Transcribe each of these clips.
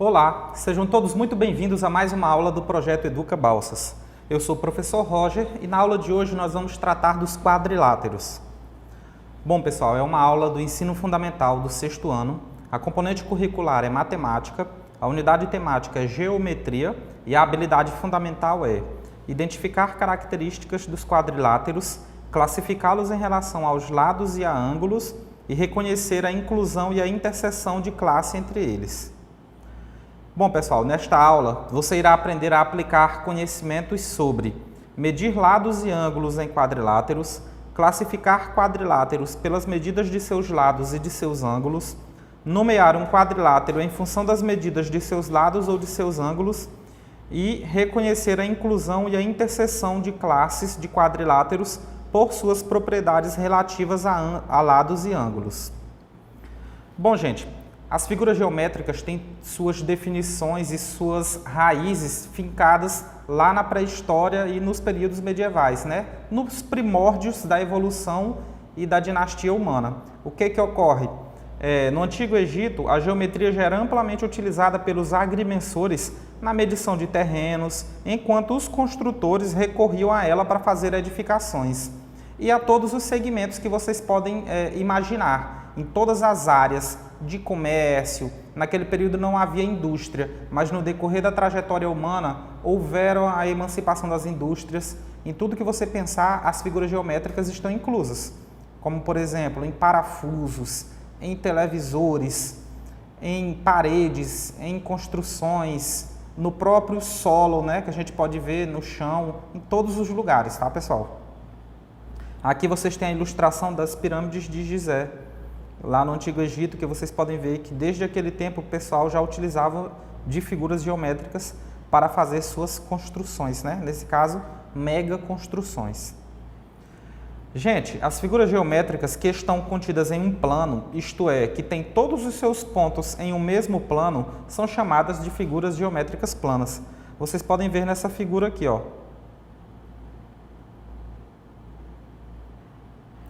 Olá, sejam todos muito bem-vindos a mais uma aula do projeto Educa Balsas. Eu sou o professor Roger e na aula de hoje nós vamos tratar dos quadriláteros. Bom, pessoal, é uma aula do ensino fundamental do 6º ano. A componente curricular é matemática, a unidade temática é geometria e a habilidade fundamental é identificar características dos quadriláteros, classificá-los em relação aos lados e a ângulos e reconhecer a inclusão e a interseção de classe entre eles. Bom, pessoal, nesta aula você irá aprender a aplicar conhecimentos sobre medir lados e ângulos em quadriláteros, classificar quadriláteros pelas medidas de seus lados e de seus ângulos, nomear um quadrilátero em função das medidas de seus lados ou de seus ângulos e reconhecer a inclusão e a interseção de classes de quadriláteros por suas propriedades relativas a lados e ângulos. Bom, gente, as figuras geométricas têm suas definições e suas raízes fincadas lá na pré-história e nos períodos medievais, né? Nos primórdios da evolução e da dinastia humana. O que ocorre? No Antigo Egito, a geometria já era amplamente utilizada pelos agrimensores na medição de terrenos, enquanto os construtores recorriam a ela para fazer edificações. E a todos os segmentos que vocês podem imaginar, em todas as áreas de comércio. Naquele período não havia indústria, mas no decorrer da trajetória humana houveram a emancipação das indústrias. Em tudo que você pensar, as figuras geométricas estão inclusas, como por exemplo em parafusos, em televisores, em paredes, em construções, no próprio solo, né, que a gente pode ver no chão, em todos os lugares, tá, pessoal? Aqui vocês têm a ilustração das pirâmides de Gizé, lá no Antigo Egito, que vocês podem ver que desde aquele tempo o pessoal já utilizava de figuras geométricas para fazer suas construções, né? Nesse caso, mega construções. Gente, as figuras geométricas que estão contidas em um plano, isto é, que tem todos os seus pontos em um mesmo plano, são chamadas de figuras geométricas planas. Vocês podem ver nessa figura aqui, ó.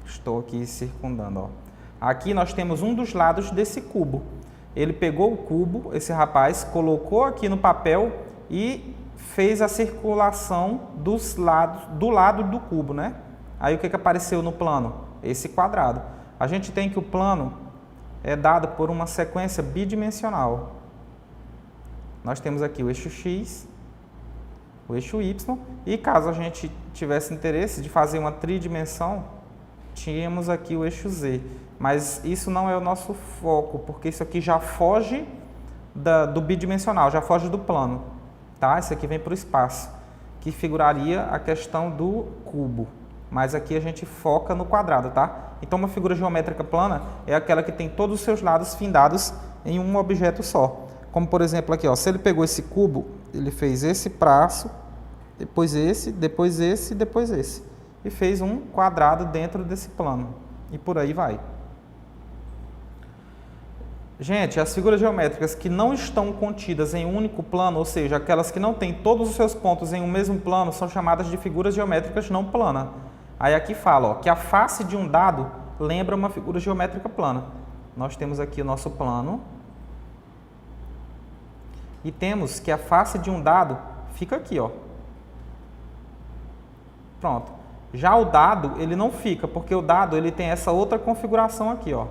Estou aqui circundando, ó. Aqui nós temos um dos lados desse cubo. Ele pegou o cubo, esse rapaz, colocou aqui no papel e fez a circulação do lado do cubo, né? Aí o que apareceu no plano? Esse quadrado. A gente tem que o plano é dado por uma sequência bidimensional. Nós temos aqui o eixo X, o eixo Y, e caso a gente tivesse interesse de fazer uma tridimensão, tínhamos aqui o eixo Z. Mas isso não é o nosso foco, porque isso aqui já foge do bidimensional, já foge do plano. Tá? Isso aqui vem para o espaço, que figuraria a questão do cubo. Mas aqui a gente foca no quadrado, tá? Então uma figura geométrica plana é aquela que tem todos os seus lados findados em um objeto só. Como por exemplo aqui, ó, se ele pegou esse cubo, ele fez esse braço, depois esse, depois esse, depois esse. E fez um quadrado dentro desse plano. E por aí vai. Gente, as figuras geométricas que não estão contidas em um único plano, ou seja, aquelas que não têm todos os seus pontos em um mesmo plano, são chamadas de figuras geométricas não planas. Aí aqui fala, ó, que a face de um dado lembra uma figura geométrica plana. Nós temos aqui o nosso plano. E temos que a face de um dado fica aqui, ó. Pronto. Já o dado, ele não fica, porque o dado ele tem essa outra configuração aqui, ó.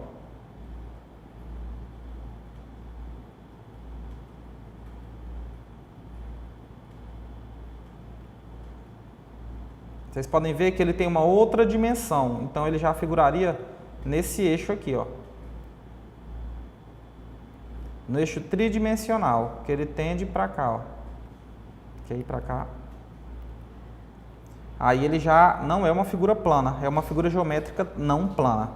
Vocês podem ver que ele tem uma outra dimensão, então ele já figuraria nesse eixo aqui, ó. No eixo tridimensional, que ele tende para cá, ó. Quer ir para cá? Aí ele já não é uma figura plana, é uma figura geométrica não plana.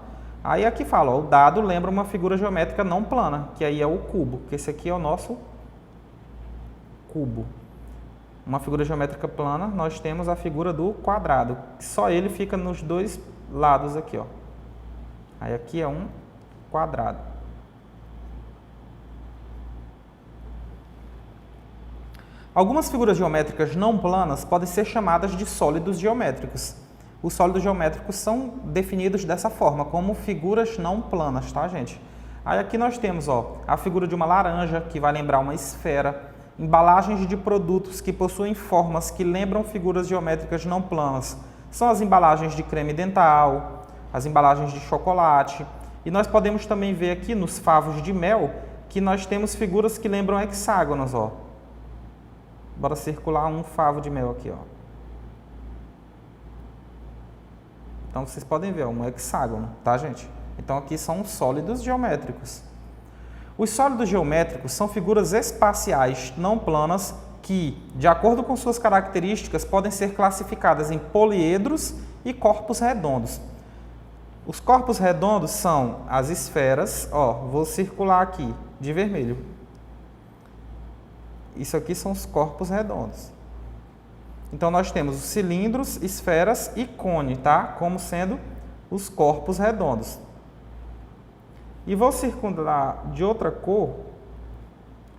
Aí aqui fala, ó, o dado lembra uma figura geométrica não plana, que aí é o cubo, que esse aqui é o nosso cubo. Uma figura geométrica plana, nós temos a figura do quadrado, que só ele fica nos dois lados aqui, ó. Aí aqui é um quadrado. Algumas figuras geométricas não planas podem ser chamadas de sólidos geométricos. Os sólidos geométricos são definidos dessa forma, como figuras não planas, tá, gente? Aí aqui nós temos a figura de uma laranja, que vai lembrar uma esfera, embalagens de produtos que possuem formas que lembram figuras geométricas não planas. São as embalagens de creme dental, as embalagens de chocolate. E nós podemos também ver aqui nos favos de mel que nós temos figuras que lembram hexágonos. Bora circular um favo de mel aqui. Então vocês podem ver, um hexágono, tá, gente? Então aqui são sólidos geométricos. Os sólidos geométricos são figuras espaciais não planas que, de acordo com suas características, podem ser classificadas em poliedros e corpos redondos. Os corpos redondos são as esferas, vou circular aqui de vermelho. Isso aqui são os corpos redondos. Então nós temos os cilindros, esferas e cone, tá? Como sendo os corpos redondos. E vou circular de outra cor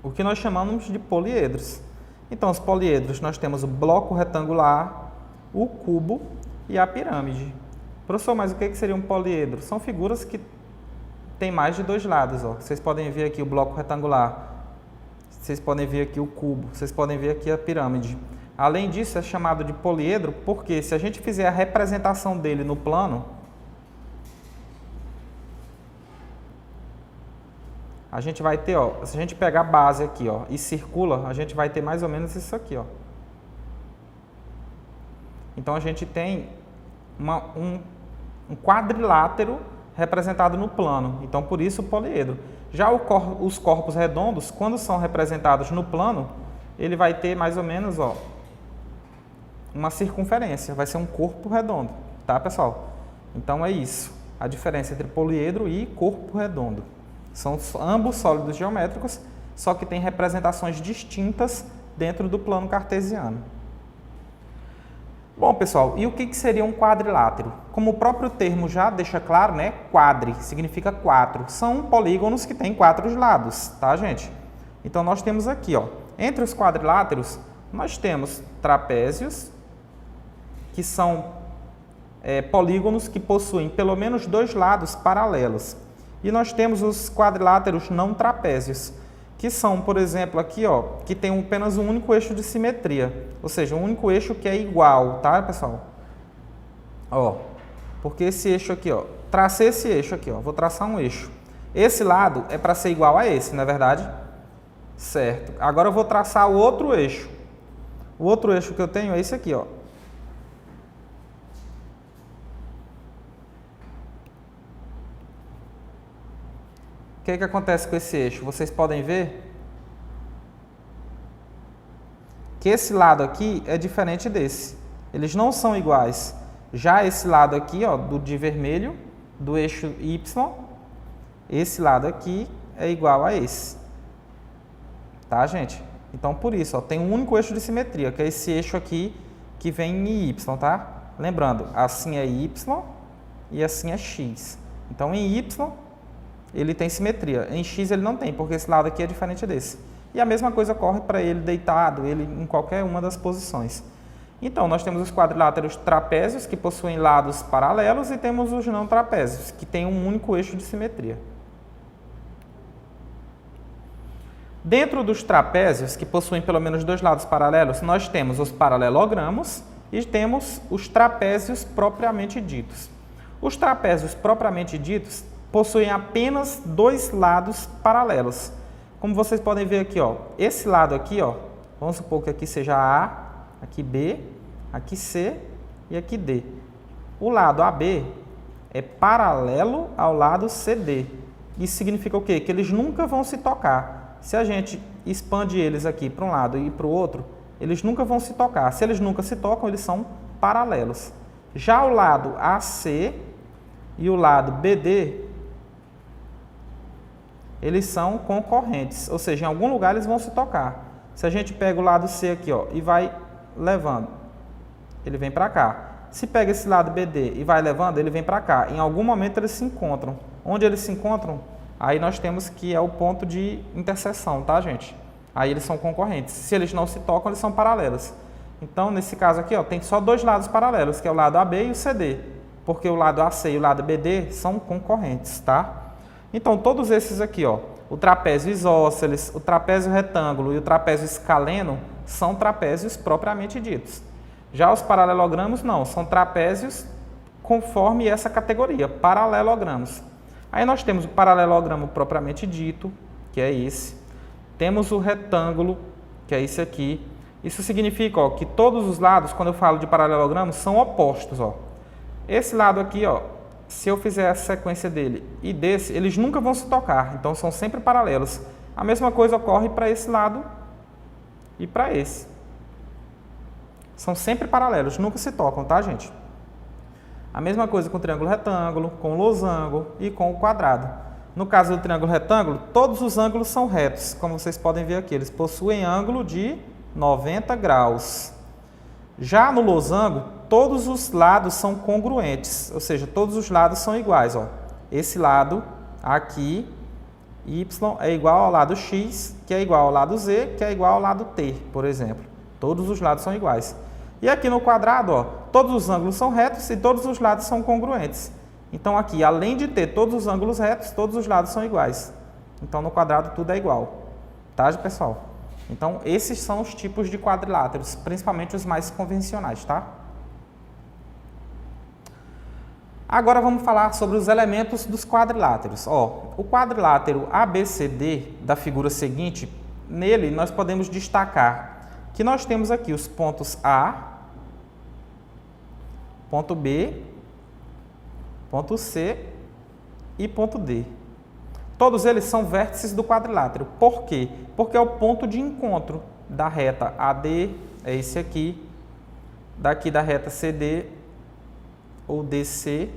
o que nós chamamos de poliedros. Então os poliedros nós temos o bloco retangular, o cubo e a pirâmide. Professor, mas o que seria um poliedro? São figuras que têm mais de dois lados. Vocês podem ver aqui o bloco retangular, vocês podem ver aqui o cubo, vocês podem ver aqui a pirâmide. Além disso, é chamado de poliedro porque se a gente fizer a representação dele no plano, a gente vai ter, se a gente pegar a base aqui, e circula, a gente vai ter mais ou menos isso aqui, Então a gente tem um quadrilátero representado no plano. Então por isso o poliedro. Já os corpos redondos, quando são representados no plano, ele vai ter mais ou menos, uma circunferência, vai ser um corpo redondo, tá, pessoal? Então é isso, a diferença entre poliedro e corpo redondo. São ambos sólidos geométricos, só que têm representações distintas dentro do plano cartesiano. Bom, pessoal, e o que seria um quadrilátero? Como o próprio termo já deixa claro, né? Quadri significa quatro. São polígonos que têm quatro lados, tá, gente? Então nós temos aqui, entre os quadriláteros, nós temos trapézios, que são polígonos que possuem pelo menos dois lados paralelos. E nós temos os quadriláteros não trapézios, que são, por exemplo, aqui, que tem apenas um único eixo de simetria, ou seja, um único eixo que é igual, tá, pessoal? Porque esse eixo aqui, tracei esse eixo aqui, vou traçar um eixo. Esse lado é para ser igual a esse, não é verdade? Certo. Agora eu vou traçar o outro eixo. O outro eixo que eu tenho é esse aqui, O que acontece com esse eixo? Vocês podem ver que esse lado aqui é diferente desse. Eles não são iguais. Já esse lado aqui, do de vermelho, do eixo Y, esse lado aqui é igual a esse. Tá, gente? Então, por isso, tem um único eixo de simetria, que é esse eixo aqui que vem em Y, tá? Lembrando, assim é Y e assim é X. Então, em Y, ele tem simetria. Em X ele não tem, porque esse lado aqui é diferente desse. E a mesma coisa ocorre para ele deitado, ele em qualquer uma das posições. Então, nós temos os quadriláteros trapézios, que possuem lados paralelos, e temos os não trapézios, que têm um único eixo de simetria. Dentro dos trapézios, que possuem pelo menos dois lados paralelos, nós temos os paralelogramos e temos os trapézios propriamente ditos. Os trapézios propriamente ditos possuem apenas dois lados paralelos. Como vocês podem ver aqui, esse lado aqui, vamos supor que aqui seja A, aqui B, aqui C e aqui D. O lado AB é paralelo ao lado CD. Isso significa o quê? Que eles nunca vão se tocar. Se a gente expande eles aqui para um lado e para o outro, eles nunca vão se tocar. Se eles nunca se tocam, eles são paralelos. Já o lado AC e o lado BD, eles são concorrentes, ou seja, em algum lugar eles vão se tocar. Se a gente pega o lado C aqui, e vai levando, ele vem para cá. Se pega esse lado BD e vai levando, ele vem para cá. Em algum momento eles se encontram. Onde eles se encontram, aí nós temos que é o ponto de interseção, tá, gente? Aí eles são concorrentes. Se eles não se tocam, eles são paralelos. Então, nesse caso aqui, tem só dois lados paralelos, que é o lado AB e o CD. Porque o lado AC e o lado BD são concorrentes, tá? Então, todos esses aqui, ó, o trapézio isósceles, o trapézio retângulo e o trapézio escaleno são trapézios propriamente ditos. Já os paralelogramos não, são trapézios conforme essa categoria, paralelogramos. Aí nós temos o paralelogramo propriamente dito, que é esse. Temos o retângulo, que é esse aqui. Isso significa, ó, que todos os lados, quando eu falo de paralelogramo, são opostos, ó. Esse lado aqui, ó, se eu fizer a sequência dele e desse, eles nunca vão se tocar, então são sempre paralelos. A mesma coisa ocorre para esse lado e para esse. São sempre paralelos, nunca se tocam, tá, gente? A mesma coisa com o triângulo retângulo, com o losango e com o quadrado. No caso do triângulo retângulo, todos os ângulos são retos, como vocês podem ver aqui, eles possuem ângulo de 90 graus. Já no losango, todos os lados são congruentes, ou seja, todos os lados são iguais. Ó. Esse lado aqui, y, é igual ao lado x, que é igual ao lado z, que é igual ao lado t, por exemplo. Todos os lados são iguais. E aqui no quadrado, ó, todos os ângulos são retos e todos os lados são congruentes. Então aqui, além de ter todos os ângulos retos, todos os lados são iguais. Então no quadrado tudo é igual. Tá, pessoal? Então esses são os tipos de quadriláteros, principalmente os mais convencionais, tá? Agora vamos falar sobre os elementos dos quadriláteros. Ó, o quadrilátero ABCD da figura seguinte, nele nós podemos destacar que nós temos aqui os pontos A, ponto B, ponto C e ponto D. Todos eles são vértices do quadrilátero. Por quê? Porque é o ponto de encontro da reta AD, é esse aqui, daqui da reta CD ou DC,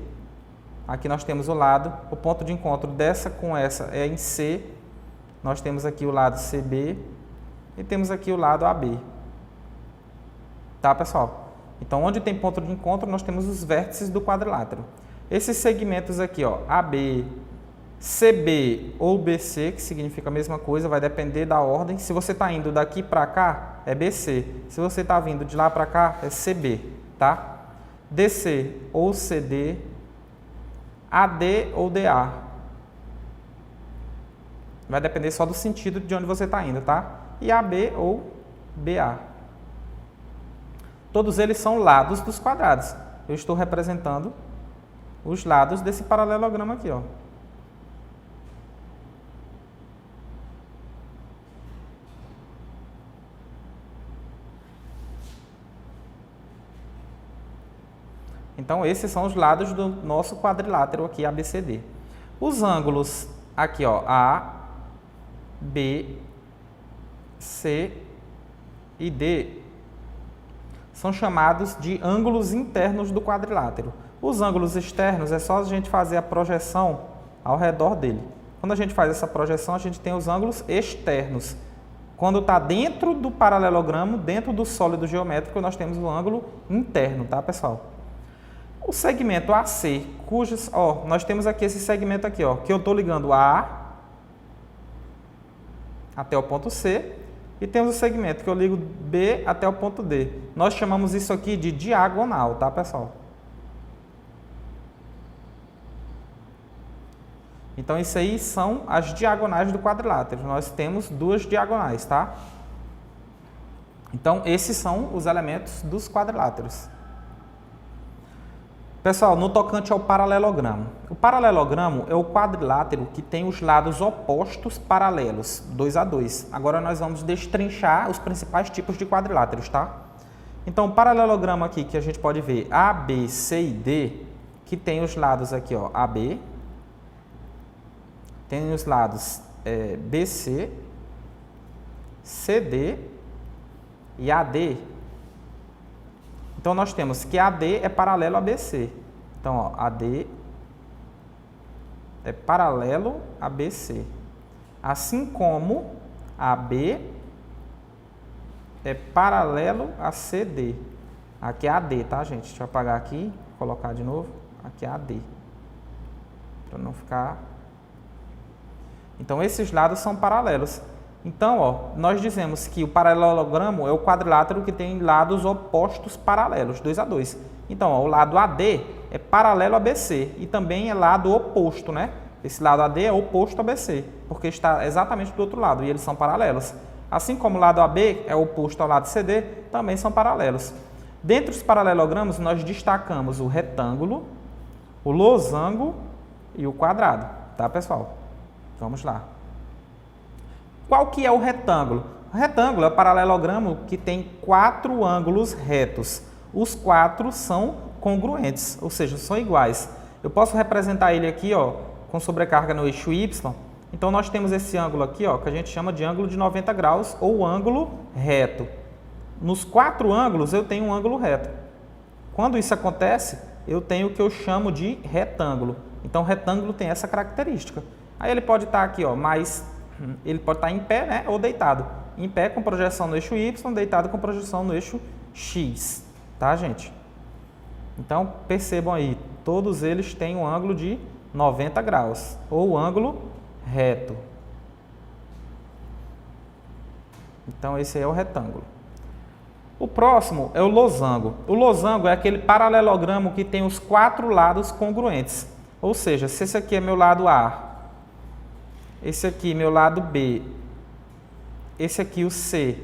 aqui nós temos o lado, o ponto de encontro dessa com essa é em C, nós temos aqui o lado CB e temos aqui o lado AB. Tá, pessoal? Então, onde tem ponto de encontro, nós temos os vértices do quadrilátero. Esses segmentos aqui, ó, AB, CB ou BC, que significa a mesma coisa, vai depender da ordem. Se você está indo daqui para cá, é BC. Se você está vindo de lá para cá, é CB, tá? DC ou CD, AD ou DA. Vai depender só do sentido de onde você está indo, tá? E AB ou BA. Todos eles são lados dos quadrados. Eu estou representando os lados desse paralelogramo aqui, ó. Então, esses são os lados do nosso quadrilátero aqui, ABCD. Os ângulos aqui, ó, A, B, C e D são chamados de ângulos internos do quadrilátero. Os ângulos externos é só a gente fazer a projeção ao redor dele. Quando a gente faz essa projeção, a gente tem os ângulos externos. Quando está dentro do paralelogramo, dentro do sólido geométrico, nós temos o ângulo interno, tá, pessoal? O segmento AC, cujas, ó, nós temos aqui esse segmento aqui, ó, que eu estou ligando A até o ponto C, e temos o segmento que eu ligo B até o ponto D. Nós chamamos isso aqui de diagonal, tá, pessoal? Então, isso aí são as diagonais do quadrilátero. Nós temos duas diagonais, tá? Então, esses são os elementos dos quadriláteros. Pessoal, no tocante ao paralelogramo. O paralelogramo é o quadrilátero que tem os lados opostos paralelos, 2 a 2. Agora nós vamos destrinchar os principais tipos de quadriláteros, tá? Então, o paralelogramo aqui que a gente pode ver A, B, C e D, que tem os lados aqui, ó, AB, tem os lados BC, CD e AD. Então, nós temos que AD é paralelo a BC. Então, ó, AD é paralelo a BC. Assim como AB é paralelo a CD. Aqui é AD, tá, gente? Deixa eu apagar aqui, colocar de novo. Aqui é AD. Para não ficar... Então, esses lados são paralelos. Então, ó, nós dizemos que o paralelogramo é o quadrilátero que tem lados opostos paralelos, 2 a 2. Então, ó, o lado AD é paralelo a BC e também é lado oposto, né? Esse lado AD é oposto ao BC, porque está exatamente do outro lado, e eles são paralelos. Assim como o lado AB é oposto ao lado CD, também são paralelos. Dentre os paralelogramos, nós destacamos o retângulo, o losango e o quadrado, tá, pessoal? Vamos lá. Qual que é o retângulo? O retângulo é o paralelogramo que tem 4 ângulos retos. Os 4 são congruentes, ou seja, são iguais. Eu posso representar ele aqui, ó, com sobrecarga no eixo Y. Então, nós temos esse ângulo aqui, ó, que a gente chama de ângulo de 90 graus ou ângulo reto. Nos 4 ângulos, eu tenho um ângulo reto. Quando isso acontece, eu tenho o que eu chamo de retângulo. Então, o retângulo tem essa característica. Aí ele pode estar aqui, ó, ele pode estar em pé, né, ou deitado. Em pé com projeção no eixo Y, deitado com projeção no eixo X. Tá, gente? Então, percebam aí, todos eles têm um ângulo de 90 graus, ou ângulo reto. Então, esse aí é o retângulo. O próximo é o losango. O losango é aquele paralelogramo que tem os 4 lados congruentes. Ou seja, se esse aqui é meu lado A, esse aqui meu lado B, esse aqui o C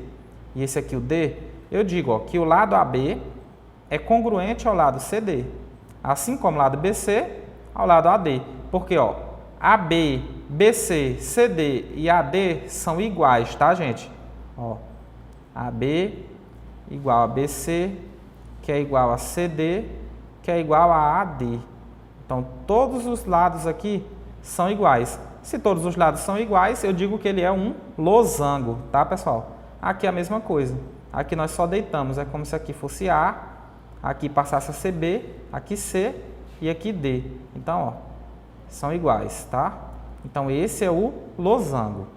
e esse aqui o D, eu digo, ó, que o lado AB é congruente ao lado CD, assim como o lado BC ao lado AD. Porque, ó, AB, BC, CD e AD são iguais, tá, gente? Ó, AB igual a BC, que é igual a CD, que é igual a AD. Então, todos os lados aqui são iguais. Se todos os lados são iguais, eu digo que ele é um losango, tá, pessoal? Aqui é a mesma coisa. Aqui nós só deitamos, é como se aqui fosse A, aqui passasse a ser B, aqui C e aqui D. Então, ó, são iguais, tá? Então, esse é o losango.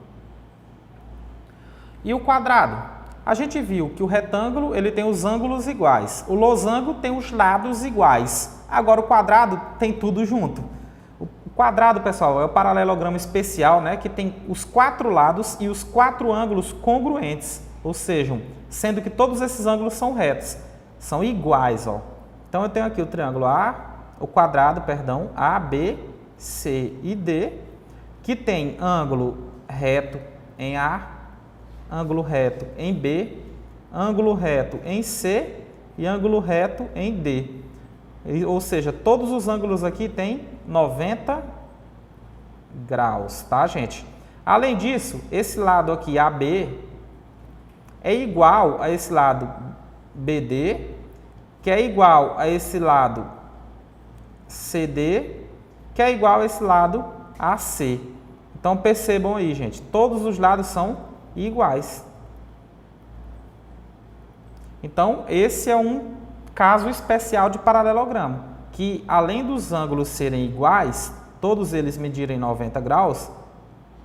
E o quadrado? A gente viu que o retângulo ele tem os ângulos iguais, o losango tem os lados iguais. Agora, o quadrado tem tudo junto. O quadrado, pessoal, é o paralelogramo especial, né, que tem os 4 lados e os 4 ângulos congruentes, ou seja, sendo que todos esses ângulos são retos, são iguais, ó. Então, eu tenho aqui o triângulo o quadrado, perdão, A, B, C e D, que tem ângulo reto em A, ângulo reto em B, ângulo reto em C e ângulo reto em D. Ou seja, todos os ângulos aqui têm 90 graus, tá, gente? Além disso, esse lado aqui, AB, é igual a esse lado BD, que é igual a esse lado CD, que é igual a esse lado AC. Então, percebam aí, gente, todos os lados são iguais. Então, esse é um caso especial de paralelogramo, que além dos ângulos serem iguais, todos eles medirem 90 graus,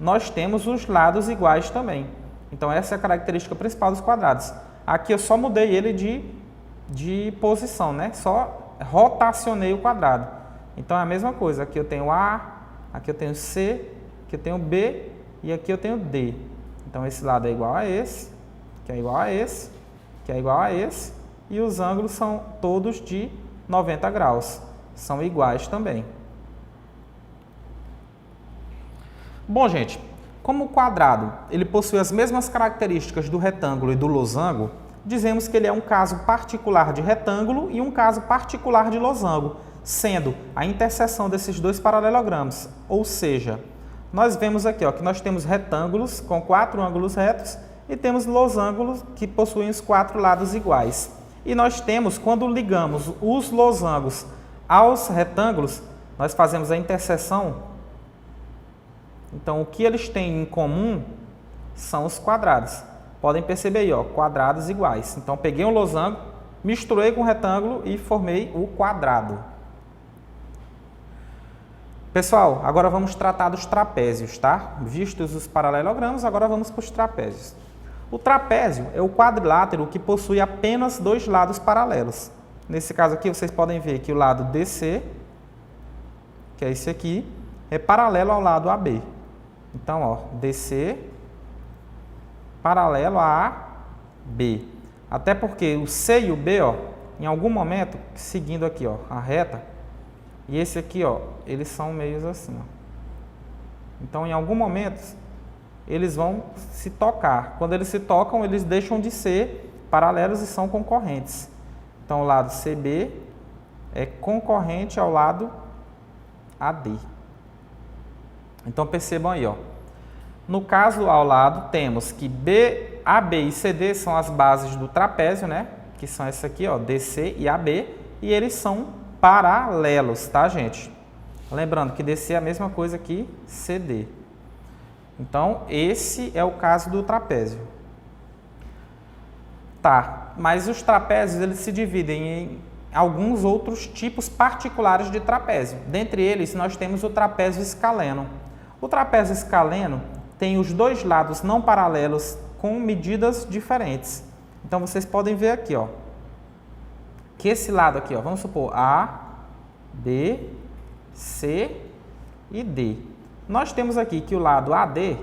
nós temos os lados iguais também. Então, essa é a característica principal dos quadrados. Aqui eu só mudei ele de posição, né? Só rotacionei o quadrado. Então, é a mesma coisa. Aqui eu tenho A, aqui eu tenho C, aqui eu tenho B e aqui eu tenho D. Então, esse lado é igual a esse, que é igual a esse, que é igual a esse, e os ângulos são todos de 90 graus. São iguais também. Bom, gente, como o quadrado ele possui as mesmas características do retângulo e do losango, dizemos que ele é um caso particular de retângulo e um caso particular de losango, sendo a interseção desses dois paralelogramos, ou seja, nós vemos aqui, ó, que nós temos retângulos com 4 ângulos retos e temos losangos que possuem os 4 lados iguais. E nós temos, quando ligamos os losangos aos retângulos, nós fazemos a interseção. Então, o que eles têm em comum são os quadrados. Podem perceber aí, ó, quadrados iguais. Então, peguei um losango, misturei com o retângulo e formei o quadrado. Pessoal, agora vamos tratar dos trapézios, tá? Vistos os paralelogramos, agora vamos para os trapézios. O trapézio é o quadrilátero que possui apenas 2 lados paralelos. Nesse caso aqui, vocês podem ver que o lado DC, que é esse aqui, é paralelo ao lado AB. Então, ó, DC paralelo a AB. Até porque o C e o B, ó, em algum momento, seguindo aqui, ó, a reta, e esse aqui, ó, eles são meios assim, ó. Então, em algum momento, eles vão se tocar. Quando eles se tocam, eles deixam de ser paralelos e são concorrentes. Então, o lado CB é concorrente ao lado AD. Então, percebam aí, ó. No caso ao lado, temos que AB e CD são as bases do trapézio, né? Que são essa aqui, ó, DC e AB, e eles são paralelos, tá, gente? Lembrando que DC é a mesma coisa que CD. Então, esse é o caso do trapézio. Tá, mas os trapézios eles se dividem em alguns outros tipos particulares de trapézio. Dentre eles, nós temos o trapézio escaleno. O trapézio escaleno tem os dois lados não paralelos com medidas diferentes. Então, vocês podem ver aqui, ó, que esse lado aqui, ó, vamos supor A, B, C e D. Nós temos aqui que o lado AD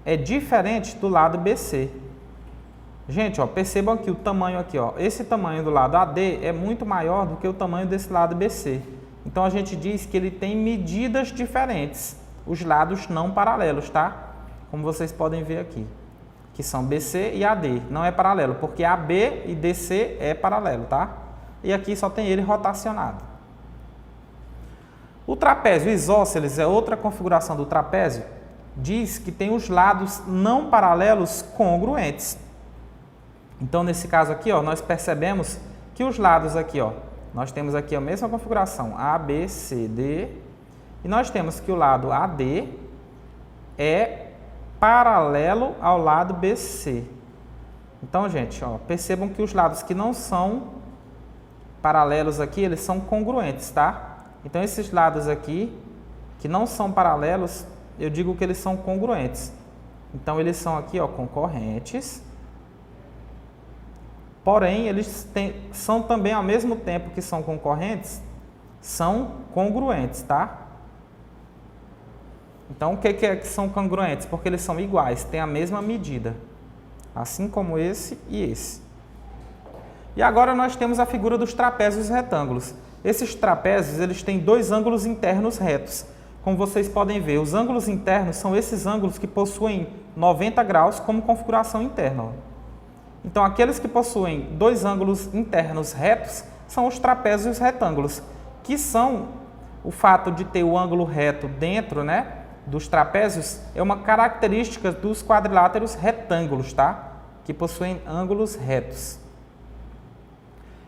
é diferente do lado BC. Gente, ó, percebam aqui o tamanho aqui, ó. Esse tamanho do lado AD é muito maior do que o tamanho desse lado BC. Então a gente diz que ele tem medidas diferentes, os lados não paralelos, tá? Como vocês podem ver aqui, que são BC e AD. Não é paralelo, porque AB e DC é paralelo, tá? E aqui só tem ele rotacionado. O trapézio isósceles é outra configuração do trapézio, diz que tem os lados não paralelos congruentes. Então, nesse caso aqui, ó, nós percebemos que os lados aqui, ó, nós temos aqui a mesma configuração, A, B, C, D, e nós temos que o lado AD é paralelo ao lado BC. Então, gente, ó, percebam que os lados que não são paralelos aqui, eles são congruentes, tá? Então, esses lados aqui, que não são paralelos, eu digo que eles são congruentes. Então, eles são aqui, ó, concorrentes. Porém, eles são também, ao mesmo tempo que são concorrentes, são congruentes, tá? Então, o que é que são congruentes? Porque eles são iguais, têm a mesma medida. Assim como esse e esse. E agora nós temos a figura dos trapézios retângulos. Esses trapézios, eles têm dois ângulos internos retos. Como vocês podem ver, os ângulos internos são esses ângulos que possuem 90 graus como configuração interna, ó. Então, aqueles que possuem dois ângulos internos retos são os trapézios retângulos, que são o fato de ter o ângulo reto dentro, né, dos trapézios, é uma característica dos quadriláteros retângulos, tá? Que possuem ângulos retos.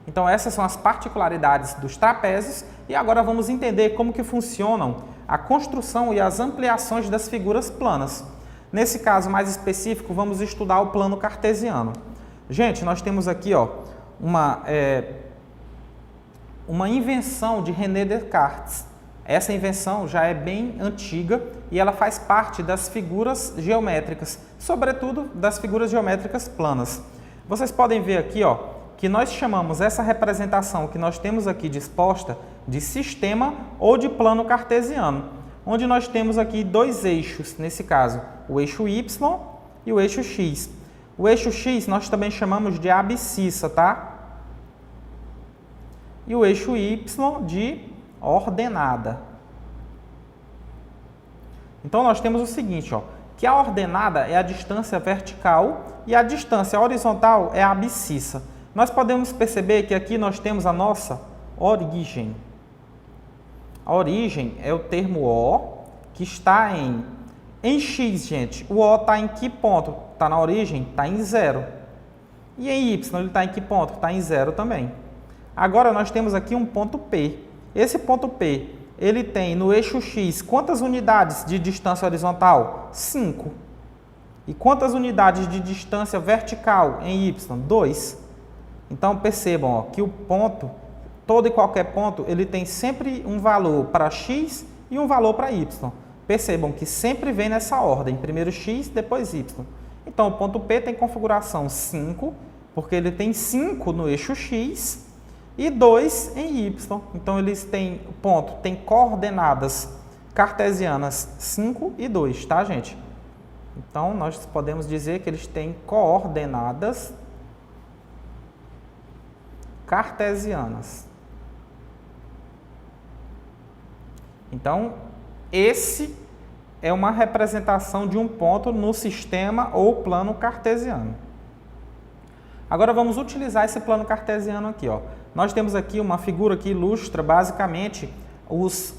Então, essas são as particularidades dos trapézios e agora vamos entender como que funcionam a construção e as ampliações das figuras planas. Nesse caso mais específico, vamos estudar o plano cartesiano. Gente, nós temos aqui, ó, uma invenção de René Descartes. Essa invenção já é bem antiga e ela faz parte das figuras geométricas, sobretudo das figuras geométricas planas. Vocês podem ver aqui, ó, que nós chamamos essa representação que nós temos aqui disposta de sistema ou de plano cartesiano, onde nós temos aqui dois eixos, nesse caso, o eixo Y e o eixo X. O eixo X nós também chamamos de abscissa, tá? E o eixo Y de ordenada. Então, nós temos o seguinte, ó, que a ordenada é a distância vertical e a distância horizontal é a abscissa. Nós podemos perceber que aqui nós temos a nossa origem. A origem é o termo O, que está em X, gente. O O está em que ponto? Está na origem? Está em 0. E em Y, ele está em que ponto? Está em 0 também. Agora, nós temos aqui um ponto P. Esse ponto P, ele tem no eixo X quantas unidades de distância horizontal? 5. E quantas unidades de distância vertical em Y? 2. Então, percebam, ó, que o ponto, todo e qualquer ponto, ele tem sempre um valor para X e um valor para Y. Percebam que sempre vem nessa ordem, primeiro X, depois Y. Então, o ponto P tem configuração 5, porque ele tem 5 no eixo X e 2 em Y. Então, eles têm, o ponto tem coordenadas cartesianas 5 e 2, tá, gente? Então, nós podemos dizer que eles têm coordenadas cartesianas. Então, esse é uma representação de um ponto no sistema ou plano cartesiano. Agora vamos utilizar esse plano cartesiano aqui, ó. Nós temos aqui uma figura que ilustra basicamente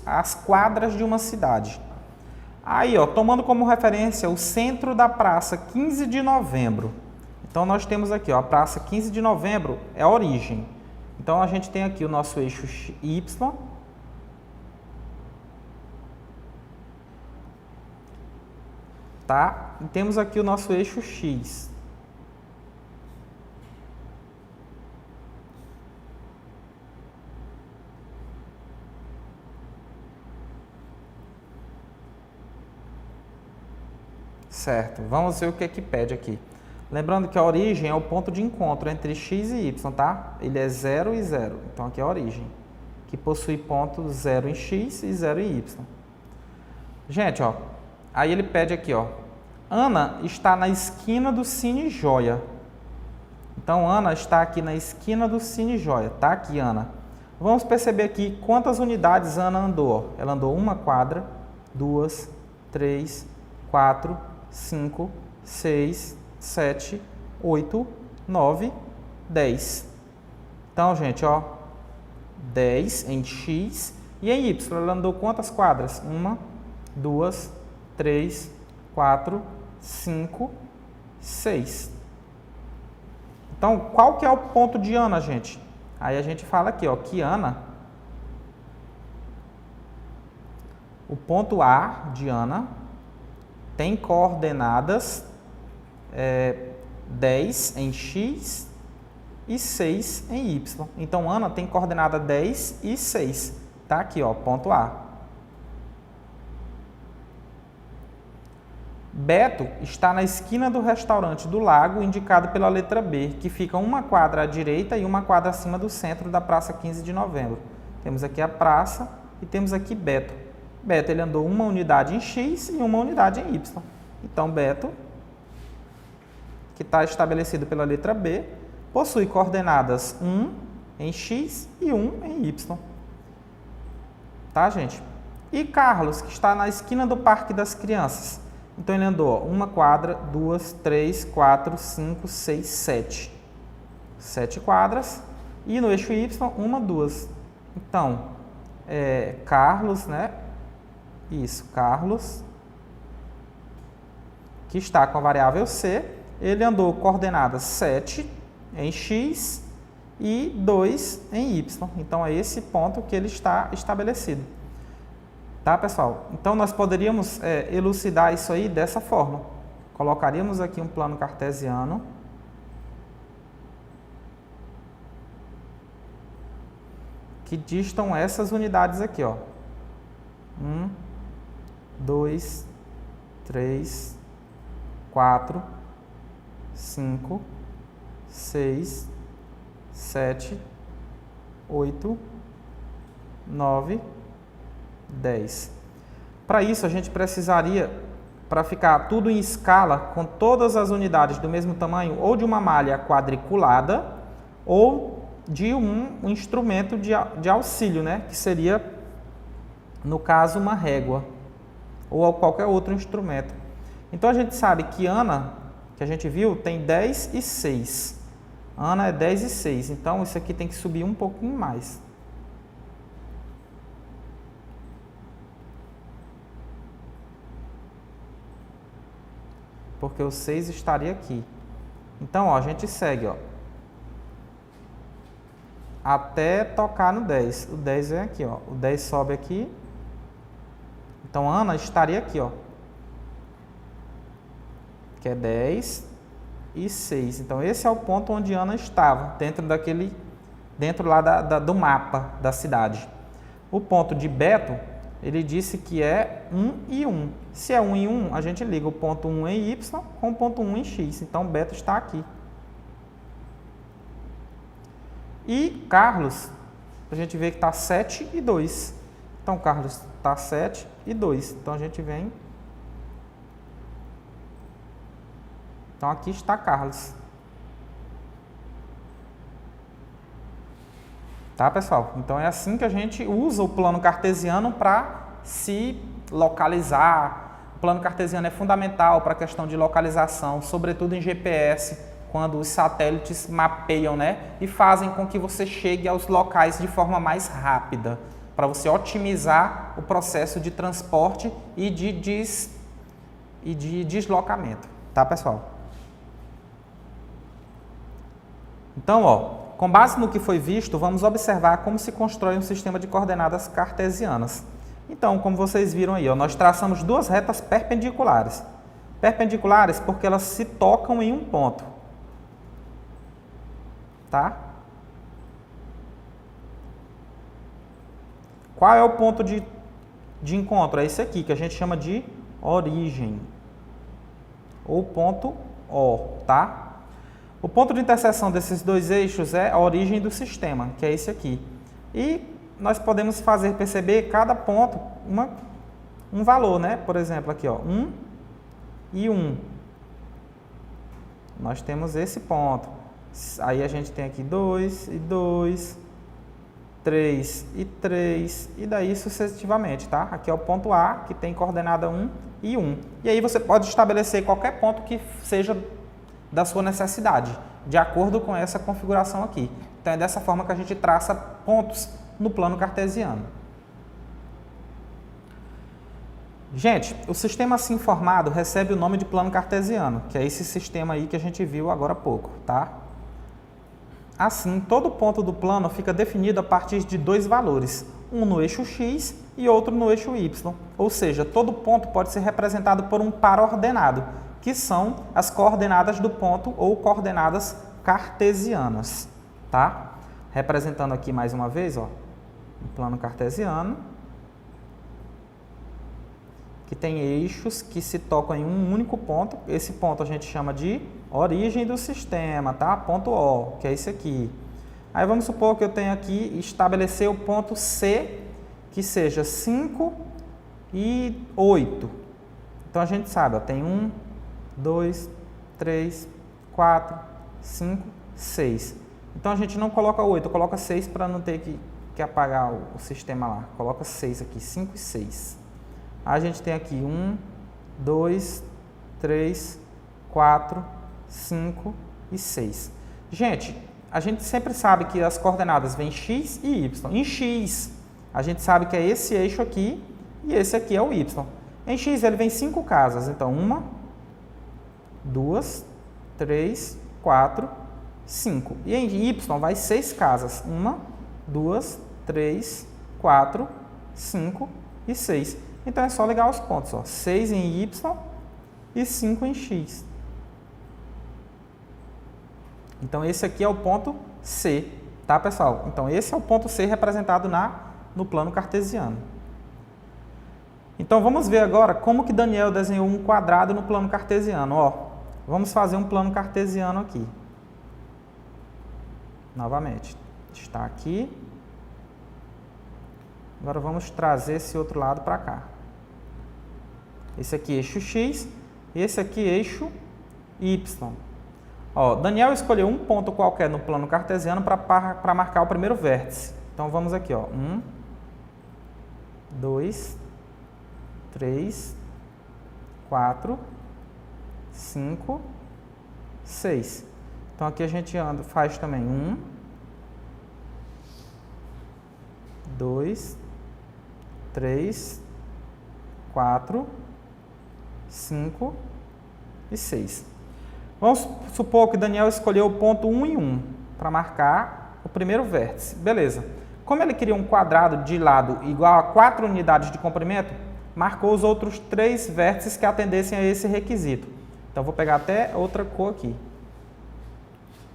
as quadras de uma cidade. Aí, ó, tomando como referência o centro da Praça 15 de Novembro. Então nós temos aqui, ó, a Praça 15 de Novembro é a origem. Então a gente tem aqui o nosso eixo Y. Tá? E temos aqui o nosso eixo X. Certo, vamos ver o que é que pede aqui. Lembrando que a origem é o ponto de encontro entre x e y, tá? Ele é 0 e 0, então aqui é a origem, que possui ponto 0 em x e 0 em y. Gente, ó, aí ele pede aqui, ó, Ana está na esquina do Cine Joia. Então, Ana está aqui na esquina do Cine Joia, tá aqui, Ana. Vamos perceber aqui quantas unidades Ana andou. Ela andou uma quadra, 2, 3, 4, 5, 6, 7, 8, 9, 10. Então, gente, ó, 10 em x e em y. Ela andou quantas quadras? 1, 2, 3, 4, 5, 6. Então, qual que é o ponto de Ana, gente? Aí a gente fala aqui, ó, que Ana, o ponto A de Ana tem coordenadas 10 em x e 6 em y. Então, Ana tem coordenada 10 e 6. Tá aqui, ó, ponto A. Beto está na esquina do restaurante do Lago, indicado pela letra B, que fica uma quadra à direita e uma quadra acima do centro da Praça 15 de Novembro. Temos aqui a praça e temos aqui Beto. Beto, ele andou uma unidade em x e uma unidade em y. Então, Beto, que está estabelecido pela letra B, possui coordenadas 1 em x e 1 em y. Tá, gente? E Carlos, que está na esquina do Parque das Crianças. Então, ele andou uma quadra, 2, 3, 4, 5, 6, 7. 7 quadras. E no eixo Y, 1, 2. Então, Carlos, né? Isso, Carlos, que está com a variável C, ele andou coordenadas 7 em x e 2 em y. Então, é esse ponto que ele está estabelecido. Tá, pessoal? Então, nós poderíamos elucidar isso aí dessa forma. Colocaríamos aqui um plano cartesiano. Que distam essas unidades aqui, ó. 1, 2, 3, 4, 5, 6, 7, 8, 9, 10. Para isso, a gente precisaria, para ficar tudo em escala, com todas as unidades do mesmo tamanho, ou de uma malha quadriculada, ou de um instrumento de auxílio, né? Que seria, no caso, uma régua, ou qualquer outro instrumento. Então, a gente sabe que Ana, que a gente viu, tem 10 e 6. Ana é 10 e 6, então isso aqui tem que subir um pouquinho mais. Porque o 6 estaria aqui. Então, ó, a gente segue, ó, até tocar no 10. O 10 vem aqui, ó. O 10 sobe aqui. Então, Ana estaria aqui, ó, que é 10 e 6. Então, esse é o ponto onde Ana estava, dentro lá do mapa da cidade. O ponto de Beto, ele disse que é 1 e 1. Se é 1 e 1, a gente liga o ponto 1 em y com o ponto 1 em x. Então, Beto está aqui. E Carlos, a gente vê que está 7 e 2. Então, Carlos está 7 e 2. Então, a gente vem... Então, aqui está Carlos. Tá, pessoal? Então, é assim que a gente usa o plano cartesiano para se localizar. O plano cartesiano é fundamental para a questão de localização, sobretudo em GPS, quando os satélites mapeiam, né, e fazem com que você chegue aos locais de forma mais rápida, para você otimizar o processo de transporte e de deslocamento, tá, pessoal? Então, com base no que foi visto, vamos observar como se constrói um sistema de coordenadas cartesianas. Então, como vocês viram aí, nós traçamos duas retas perpendiculares. Perpendiculares porque elas se tocam em um ponto. Tá? Qual é o ponto de encontro? É esse aqui, que a gente chama de origem. Ou ponto O, tá? O ponto de interseção desses dois eixos é a origem do sistema, que é esse aqui. E nós podemos fazer perceber cada ponto um valor, né? Por exemplo, aqui, 1 e 1. Nós temos esse ponto. Aí a gente tem aqui 2 e 2, 3 e 3, e daí sucessivamente, tá? Aqui é o ponto A, que tem coordenada 1 e 1. E aí você pode estabelecer qualquer ponto que seja da sua necessidade, de acordo com essa configuração aqui. Então é dessa forma que a gente traça pontos no plano cartesiano. Gente, o sistema assim formado recebe o nome de plano cartesiano, que é esse sistema aí que a gente viu agora há pouco, tá? Assim, todo ponto do plano fica definido a partir de dois valores, um no eixo x e outro no eixo y. Ou seja, todo ponto pode ser representado por um par ordenado, que são as coordenadas do ponto ou coordenadas cartesianas, tá? Representando aqui mais uma vez, o plano cartesiano, que tem eixos que se tocam em um único ponto. Esse ponto a gente chama de origem do sistema, tá? Ponto O, que é esse aqui. Aí vamos supor que eu tenho aqui estabelecer o ponto C, que seja 5 e 8. Então a gente sabe, tem 1, 2, 3, 4, 5, 6. Então a gente não coloca 8, coloca 6 para não ter que apagar o sistema lá. Coloca 6 aqui, 5 e 6. A gente tem aqui 1, 2, 3, 4, 5 e 6. Gente, a gente sempre sabe que as coordenadas vêm x e y. Em x, a gente sabe que é esse eixo aqui e esse aqui é o y. Em x ele vem 5 casas, então 1, 2, 3, 4, 5. E em y vai 6 casas, 1, 2, 3, 4, 5 e 6. Então é só ligar os pontos, 6 em y e 5 em x. Então esse aqui é o ponto C, tá, pessoal? Então esse é o ponto C representado no plano cartesiano. Então vamos ver agora como que Daniel desenhou um quadrado no plano cartesiano. Vamos fazer um plano cartesiano aqui. Novamente, está aqui. Agora vamos trazer esse outro lado para cá. Esse aqui eixo x, esse aqui eixo y. Daniel escolheu um ponto qualquer no plano cartesiano para marcar o primeiro vértice. Então vamos aqui, 1, 2, 3, 4, 5, 6. Então aqui a gente faz também 1, 2, 3, 4, 5 e 6. Vamos supor que Daniel escolheu o ponto 1 e 1 para marcar o primeiro vértice. Beleza. Como ele queria um quadrado de lado igual a 4 unidades de comprimento, marcou os outros 3 vértices que atendessem a esse requisito. Então vou pegar até outra cor aqui.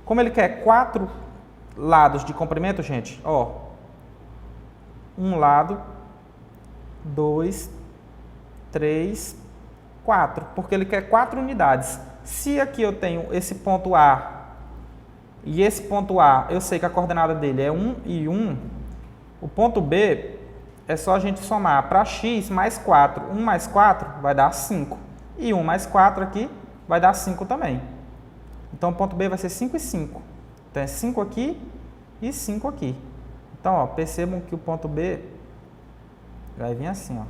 Como ele quer 4 lados de comprimento, gente, um lado, 2, 3, 4, porque ele quer 4 unidades. Se aqui eu tenho esse ponto A e esse ponto A, eu sei que a coordenada dele é 1 e 1, o ponto B é só a gente somar para x mais 4. 1 mais 4 vai dar 5. E 1 mais 4 aqui vai dar 5 também. Então o ponto B vai ser 5 e 5. Então é 5 aqui e 5 aqui. Então, percebam que o ponto B vai vir assim,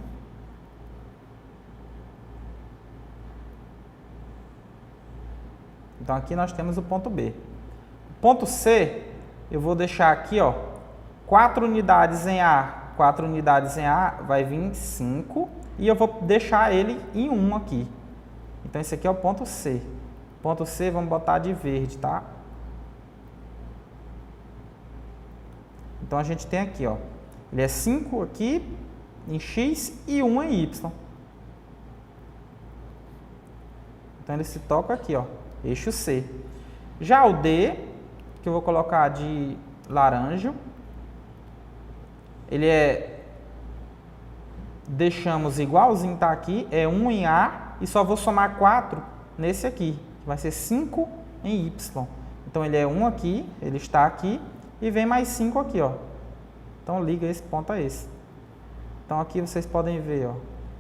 Então aqui nós temos o ponto B. Ponto C, eu vou deixar aqui, ó, 4 unidades em A, 4 unidades em A, vai vir 5, e eu vou deixar ele em 1 aqui. Então esse aqui é o ponto C. Ponto C, vamos botar de verde, tá? Então a gente tem aqui, ó, ele é 5 aqui em X e 1 em Y. Então ele se toca aqui, ó, eixo C. Já o D, que eu vou colocar de laranja, ele é, deixamos igualzinho, tá aqui, é 1 em A e só vou somar 4 nesse aqui, que vai ser 5 em Y. Então ele é 1 aqui, ele está aqui e vem mais 5 aqui, ó. Então liga esse ponto a esse. Então aqui vocês podem ver, ó,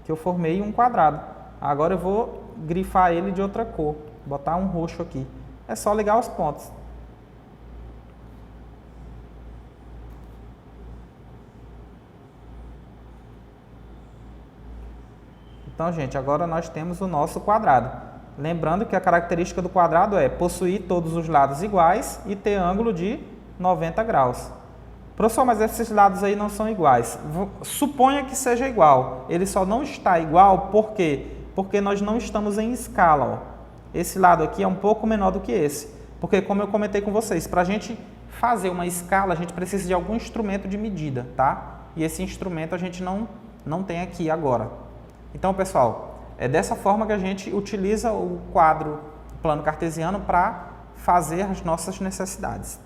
que eu formei um quadrado. Agora eu vou grifar ele de outra cor, botar um roxo aqui. É só ligar os pontos. Então, gente, agora nós temos o nosso quadrado. Lembrando que a característica do quadrado é possuir todos os lados iguais e ter ângulo de 90 graus. Professor, mas esses lados aí não são iguais. Suponha que seja igual. Ele só não está igual, por quê? Porque nós não estamos em escala, ó. Esse lado aqui é um pouco menor do que esse. Porque, como eu comentei com vocês, para a gente fazer uma escala, a gente precisa de algum instrumento de medida, tá? E esse instrumento a gente não tem aqui agora. Então, pessoal, é dessa forma que a gente utiliza o quadro plano cartesiano para fazer as nossas necessidades.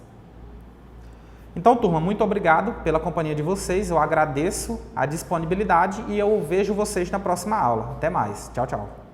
Então, turma, muito obrigado pela companhia de vocês, eu agradeço a disponibilidade e eu vejo vocês na próxima aula. Até mais. Tchau, tchau.